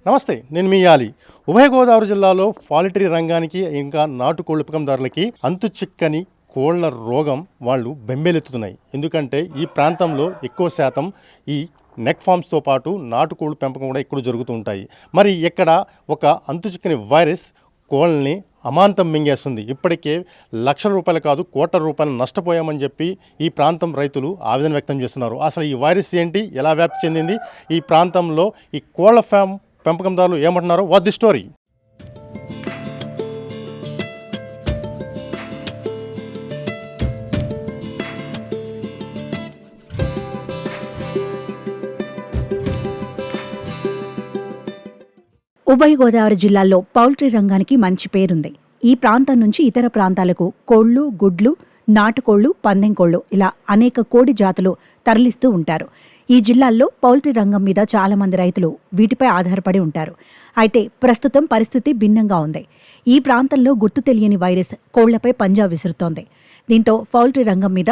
నమస్తే, నేను మీ యాలి. ఉభయ గోదావరి జిల్లాలో పౌల్ట్రీ రంగానికి ఇంకా నాటుకోళ్ల పెంపకందారులకి అంతు చిక్కని కోళ్ల రోగం వాళ్ళు బెంబేలెత్తుతున్నాయి. ఎందుకంటే ఈ ప్రాంతంలో ఎక్కువ శాతం ఈ నెక్ ఫార్మ్స్తో పాటు నాటుకోళ్ల పెంపకం కూడా ఎక్కువ జరుగుతూ ఉంటాయి. మరి ఇక్కడ ఒక అంతు చిక్కని వైరస్ కోళ్ళని అమాంతం మింగేస్తుంది. ఇప్పటికే లక్షల రూపాయలు కాదు కోట్ల రూపాయలు నష్టపోయామని చెప్పి ఈ ప్రాంతం రైతులు ఆవేదన వ్యక్తం చేస్తున్నారు. అసలు ఈ వైరస్ ఏంటి, ఎలా వ్యాప్తి చెందింది, ఈ ప్రాంతంలో ఈ కోళ్ల పెంపకందారులు ఏమంటున్నారో వాట్ ది స్టోరీ. ఉభయ గోదావరి జిల్లాల్లో పౌల్ట్రీ రంగానికి మంచి పేరుంది. ఈ ప్రాంతం నుంచి ఇతర ప్రాంతాలకు కోళ్లు, గుడ్లు, నాటుకోళ్లు, పందెంకోళ్లు ఇలా అనేక కోడి జాతులు తరలిస్తూ ఉంటారు. ఈ జిల్లాల్లో పౌల్ట్రీ రంగం మీద చాలా మంది రైతులు వీటిపై ఆధారపడి ఉంటారు. అయితే ప్రస్తుతం పరిస్థితి భిన్నంగా ఉంది. ఈ ప్రాంతంలో గుర్తు తెలియని వైరస్ కోళ్లపై పంజా విసురుతోంది. దీంతో పౌల్ట్రీ రంగం మీద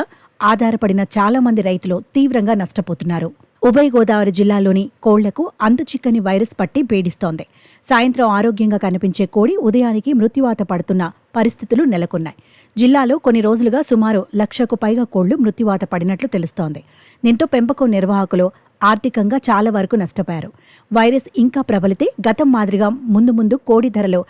ఆధారపడిన చాలా మంది రైతులు తీవ్రంగా నష్టపోతున్నారు. ఉభయ గోదావరి జిల్లాలోని కోళ్లకు అంతు చిక్కని వైరస్ పట్టి పీడిస్తోంది. సాయంత్రం ఆరోగ్యంగా కనిపించే కోడి ఉదయానికి మృత్యువాత పడుతున్న పరిస్థితులు నెలకొన్నాయి. జిల్లాలో కొన్ని రోజులుగా సుమారు 1,00,000కు పైగా కోళ్లు మృత్యువాత పడినట్లు తెలుస్తోంది. దీంతో పెంపకం నిర్వాహకులు ఆర్థికంగా చాలా వరకు నష్టపోయారు. వైరస్ ఇంకా ప్రబలితే గతం మాదిరిగా ముందు కోడి ధరలు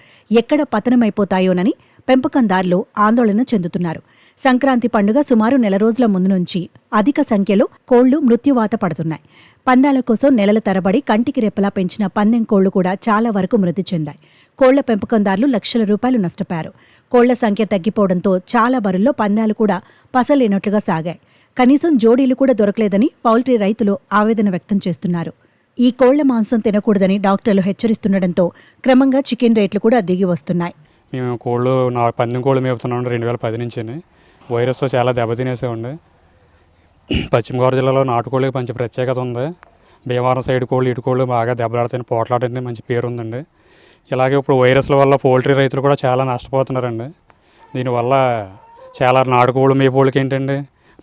ఎక్కడ పతనమైపోతాయోనని పెంపకందారులు ఆందోళన చెందుతున్నారు. సంక్రాంతి పండుగ సుమారు నెల రోజుల ముందు నుంచి అధిక సంఖ్యలో కోళ్లు మృత్యువాత పడుతున్నాయి. పందాల కోసం నెలల తరబడి కంటికి రెప్పలా పెంచిన పందెం కోళ్లు కూడా చాలా వరకు మృతి చెందాయి. కోళ్ల పెంపకందారులు లక్షల రూపాయలు నష్టపోయారు. కోళ్ల సంఖ్య తగ్గిపోవడంతో చాలా బరుల్లో పందాలు కూడా పసలేనట్లుగా సాగాయి. కనీసం జోడీలు కూడా దొరకలేదని పౌల్ట్రీ రైతులు ఆవేదన వ్యక్తం చేస్తున్నారు. ఈ కోళ్ల మాంసం తినకూడదని డాక్టర్లు హెచ్చరిస్తుండటంతో క్రమంగా చికెన్ రేట్లు కూడా దిగి వస్తున్నాయి. మేము పందెం కోళ్ళు మేపుతున్నాం 2010 నుంచి. వైరస్తో చాలా దెబ్బతినేసేవండి. పశ్చిమ గోదావరి జిల్లాలో నాటుకోళ్ళకి మంచి ప్రత్యేకత ఉంది. భీమవరం సైడ్ కోళ్ళు, ఇటుకోళ్ళు బాగా దెబ్బలాడుతాయి, పోట్లాడని మంచి పేరు ఉందండి. ఇలాగే ఇప్పుడు వైరస్ల వల్ల పౌల్ట్రీ రైతులు కూడా చాలా నష్టపోతున్నారండి. దీనివల్ల చాలా నాటుకోళ్ళు మేపోళ్ళకి ఏంటండి,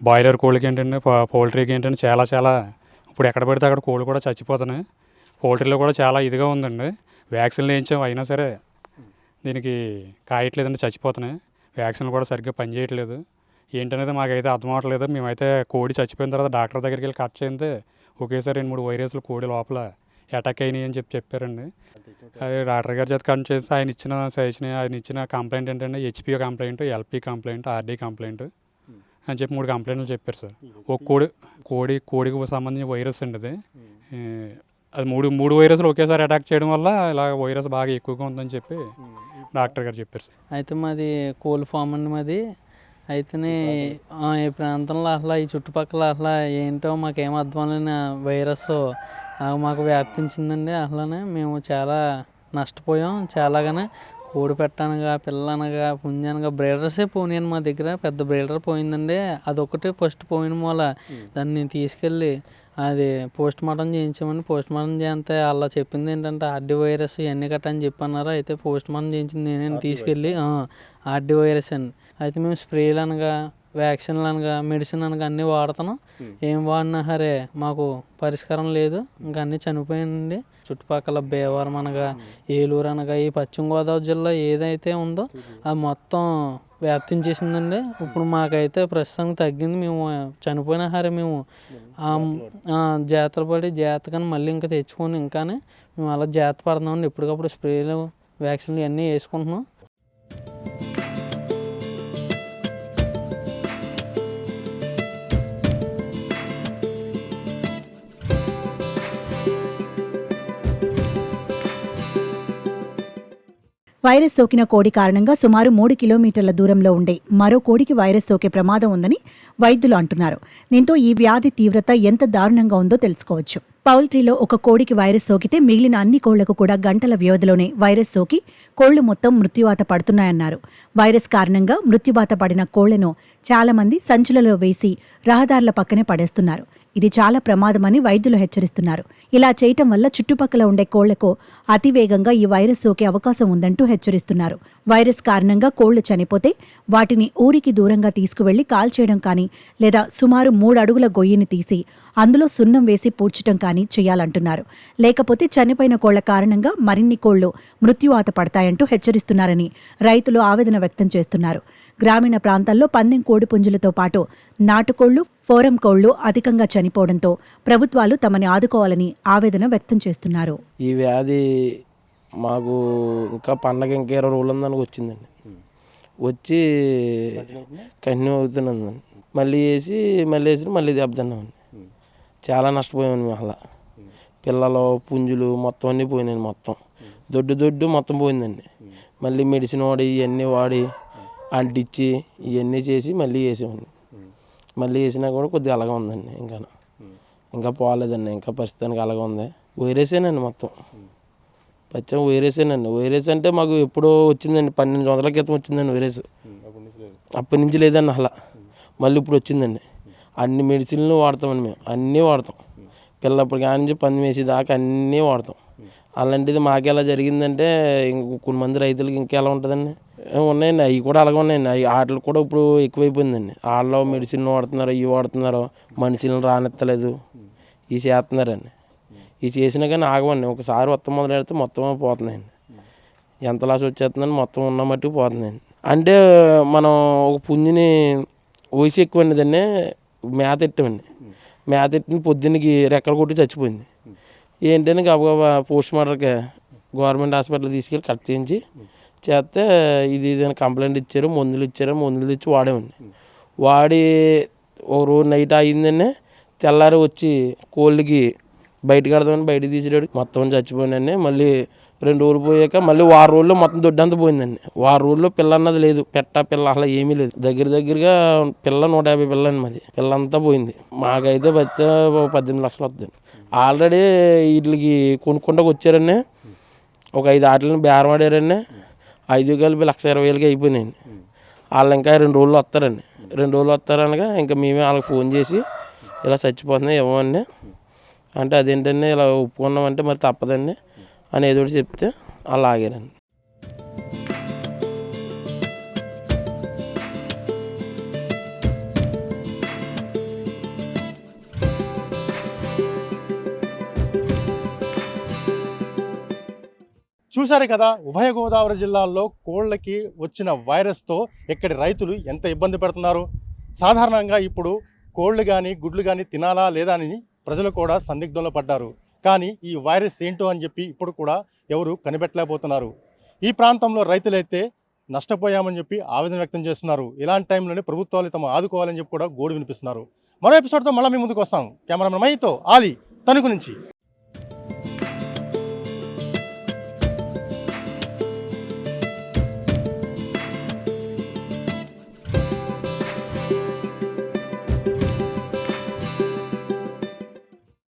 బాయిలర్ కోళ్ళకి ఏంటండి, పౌల్ట్రీకి ఏంటండి చాలా ఇప్పుడు ఎక్కడ పడితే అక్కడ కోళ్ళు కూడా చచ్చిపోతున్నాయి. పౌల్ట్రీలో కూడా చాలా ఇదిగా ఉందండి. వ్యాక్సిన్లు వేయించాం, అయినా సరే దీనికి కాయట్లేదండి, చచ్చిపోతున్నాయి. వ్యాక్సిన్లు కూడా సరిగ్గా పనిచేయట్లేదు. ఏంటనేది మాకైతే అర్థం అవ్వట్లేదు. మేమైతే కోడి చచ్చిపోయిన తర్వాత డాక్టర్ దగ్గరికి వెళ్ళి కట్ చేస్తే ఒకేసారి 2-3 వైరస్లు కోడి లోపల అటాక్ అయినాయి అని చెప్పారండి. అది డాక్టర్ గారి చేత కట్ చేస్తే ఆయన ఇచ్చిన సజెషన్, ఆయన ఇచ్చిన కంప్లైంట్ ఏంటంటే HPO complaint, LP complaint, RD complaint అని చెప్పి 3 కంప్లైంట్లు చెప్పారు సార్. ఒక కోడికి సంబంధించిన వైరస్ అండి అది. అది మూడు వైరస్లు ఒకేసారి అటాక్ చేయడం వల్ల ఇలా వైరస్ బాగా ఎక్కువగా ఉందని చెప్పి డాక్టర్ గారు చెప్పారు సార్. అయితే మాది కోళ్ళ ఫామ్ అండి మాది. అయితేనే ఈ ప్రాంతంలో అసలు ఈ చుట్టుపక్కల అసలు ఏంటో మాకేం అర్థం లేని వైరస్ మాకు వ్యాప్తించిందండి. అసలనే మేము చాలా నష్టపోయాం. చాలాగానే కోడి పెట్టనగా, పిల్లనగా, పుంజనగా బ్రీడర్సే పోయినాను. మా దగ్గర పెద్ద బ్రీడర్ పోయిందండి. అదొకటి ఫస్ట్ పోయిన మూల దాన్ని తీసుకెళ్ళి అది పోస్ట్ మార్టం చేయించామని. పోస్ట్ మార్టం చేస్తే అలా చెప్పింది ఏంటంటే ఆర్డీ వైరస్ ఇవన్నీ గట్ట అని చెప్పన్నారు. అయితే పోస్ట్ మార్టం చేయించింది నేనే తీసుకెళ్ళి ఆర్డీ వైరస్ అండి. అయితే మేము స్ప్రేలు అనగా, వ్యాక్సిన్లు అనగా, మెడిసిన్ అనగా అన్నీ వాడుతున్నాం. ఏం వాడినా సరే మాకు పరిష్కారం లేదు. ఇంకా అన్నీ చనిపోయానండి. చుట్టుపక్కల భీమవరం అనగా, ఏలూరు అనగా, ఈ పశ్చిమ గోదావరి జిల్లా ఏదైతే ఉందో అది మొత్తం వ్యాప్తించేసిందండి. ఇప్పుడు మాకైతే ప్రస్తుతానికి తగ్గింది. మేము చనిపోయినా సరే మేము జాగ్రత్తలు పడి జాగ్రత్తగా మళ్ళీ ఇంకా తెచ్చుకొని ఇంకానే మేము అలా జాగ్రత్త పడుతున్నామండి. ఎప్పటికప్పుడు స్ప్రేలు, వ్యాక్సిన్లు ఇవన్నీ వేసుకుంటున్నాం. వైరస్ సోకిన కోడి కారణంగా సుమారు 3 కిలోమీటర్ల దూరంలో ఉండే మరో కోడికి వైరస్ సోకే ప్రమాదం ఉందని వైద్యులు అంటున్నారు. దీంతో ఈ వ్యాధి తీవ్రత ఎంత దారుణంగా ఉందో తెలుసుకోవచ్చు. పౌల్ట్రీలో ఒక కోడికి వైరస్ సోకితే మిగిలిన అన్ని కోళ్లకు కూడా గంటల వ్యవధిలోనే వైరస్ సోకి కోళ్లు మొత్తం మృత్యువాత పడుతున్నాయన్నారు. వైరస్ కారణంగా మృత్యువాత పడిన కోళ్లను చాలా మంది సంచులలో వేసి రహదారుల పక్కనే పడేస్తున్నారు. ఇది చాలా ప్రమాదమని వైద్యులు హెచ్చరిస్తున్నారు. ఇలా చేయటం వల్ల చుట్టుపక్కల ఉండే కోళ్లకు అతివేగంగా ఈ వైరస్ సోకే అవకాశం ఉందంటూ హెచ్చరిస్తున్నారు. వైరస్ కారణంగా కోళ్లు చనిపోతే వాటిని ఊరికి దూరంగా తీసుకువెళ్లి కాల్చేయడం కానీ లేదా సుమారు 3 అడుగుల గొయ్యిని తీసి అందులో సున్నం వేసి పూడ్చటం కానీ చేయాలంటున్నారు. లేకపోతే చనిపోయిన కోళ్ల కారణంగా మరిన్ని కోళ్లు మృత్యువాత పడతాయంటూ హెచ్చరిస్తున్నారని రైతులు ఆవేదన వ్యక్తం చేస్తున్నారు. గ్రామీణ ప్రాంతాల్లో పందెం కోడిపుంజులతో పాటు నాటుకోళ్లు, ఫోరం కోళ్లు అధికంగా చనిపోవడంతో ప్రభుత్వాలు తమని ఆదుకోవాలని ఆవేదన వ్యక్తం చేస్తున్నారు. ఈ వ్యాధి మాకు ఇంకా పండగ ఇంకా 20 రోజులు ఉందని వచ్చిందండి. వచ్చి కంటిన్యూ అవుతున్నదండి. మళ్ళీ మళ్ళీ దెబ్బతిన్నామండి. చాలా నష్టపోయామండి మేము. అలా పిల్లలు పుంజులు మొత్తం అన్నీ పోయినాయి. మొత్తం దొడ్డు మొత్తం పోయిందండి. మళ్ళీ మెడిసిన్ వాడి ఇవన్నీ వాడి అంటించి ఇవన్నీ చేసి మళ్ళీ వేసామండి. మళ్ళీ వేసినా కూడా కొద్దిగా అలాగే ఉందండి. ఇంకా పోలేదండి. ఇంకా ప్రస్తుతానికి అలాగే ఉంది. వైరసేనండి మొత్తం. పచ్చం వైరసేనండి. వైరస్ అంటే మాకు ఎప్పుడో వచ్చిందండి. 12 సంవత్సరాల క్రితం వచ్చిందండి వైరస్. అప్పటి నుంచి లేదండి అలా. మళ్ళీ ఇప్పుడు వచ్చిందండి. అన్ని మెడిసిన్లు వాడతామండి మేము. అన్నీ వాడతాం. పిల్లప్పుడు కానీ నుంచి పంది వేసి దాకా అన్నీ వాడతాం. అలాంటిది మాకు ఎలా జరిగిందంటే కొన్ని మంది రైతులకి ఇంకెలా ఉంటుందండి. ఉన్నాయండి. అవి కూడా అలాగే ఉన్నాయండి. అవి వాటికి కూడా ఇప్పుడు ఎక్కువైపోయిందండి. వాళ్ళు మెడిసిన్లు వాడుతున్నారు, ఇవి వాడుతున్నారు, మనుషులను రానిత్తలేదు, ఇవి చేస్తున్నారండి. ఇవి చేసినా కానీ ఆగమండి. ఒకసారి మొత్తం మొదలెడితే మొత్తం పోతున్నాయండి. ఎంత లాస్ వచ్చేస్తుందని మొత్తం ఉన్న మట్టుకు పోతుందండి. అంటే మనం ఒక పుంజిని వయసు ఎక్కువండి, దాన్ని మేత ఎట్టామండి. మేత ఎట్టిన పొద్దున్నకి రెక్కలు కొట్టి చచ్చిపోయింది. ఏంటని గబగబా పోస్ట్ మార్టంకి గవర్నమెంట్ హాస్పిటల్ తీసుకెళ్ళి కట్ చేయించి చేస్తే ఇది కంప్లైంట్ ఇచ్చారు. మందులు తెచ్చి వాడామండి. వాడి ఒక రోజు నైట్ అయిందండి. తెల్లారి వచ్చి కోళ్ళకి బయటకు కడదామని బయటకు తీసేవాడు. మొత్తం చచ్చిపోయినండి. మళ్ళీ 2 రోజులు పోయాక మళ్ళీ 6 రోజుల్లో మొత్తం దొడ్డంతా పోయిందండి. 6 రోజుల్లో పిల్ల అన్నది లేదు. పిల్ల అసలు ఏమీ లేదు. దగ్గరగా పిల్ల 150 పిల్లండి మాది. పిల్లంతా పోయింది. మాకైతే 18 లక్షలు వస్తుంది. ఆల్రెడీ వీటికి కొనుక్కుంటూ వచ్చారండి. ఒక 5 ఆటలను బేరం ఆడారండి. 5 కలిపి 1,20,000కి అయిపోయినాయండి. వాళ్ళు ఇంకా 2 రోజుల్లో వస్తారండి. 2 రోజులు వస్తారనగా ఇంకా మేమే వాళ్ళకి ఫోన్ చేసి ఇలా చచ్చిపోతున్నాయి ఇవ్వమండి అంటే, అదేంటండి ఇలా ఒప్పుకున్నామంటే మరి తప్పదండి అని ఏదో ఒకటి చెప్తే అలా ఆగారండి. చూశారు కదా, ఉభయ గోదావరి జిల్లాల్లో కోళ్ళకి వచ్చిన వైరస్తో ఇక్కడి రైతులు ఎంత ఇబ్బంది పడుతున్నారు. సాధారణంగా ఇప్పుడు కోళ్ళు కానీ గుడ్లు కానీ తినాలా లేదా అని ప్రజలు కూడా సందిగ్ధంలో పడ్డారు. కానీ ఈ వైరస్ ఏంటో అని చెప్పి ఇప్పుడు కూడా ఎవరు కనిపెట్టలేకపోతున్నారు. ఈ ప్రాంతంలో రైతులైతే నష్టపోయామని చెప్పి ఆవేదన వ్యక్తం చేస్తున్నారు. ఇలాంటి టైంలోనే ప్రభుత్వాలు తమ ఆదుకోవాలని చెప్పి కూడా గోడు వినిపిస్తున్నారు. మరో ఎపిసోడ్తో మళ్ళీ మీ ముందుకు వస్తాం. కెమెరామెన్ మైతో ఆలీ తణుకు నుంచి.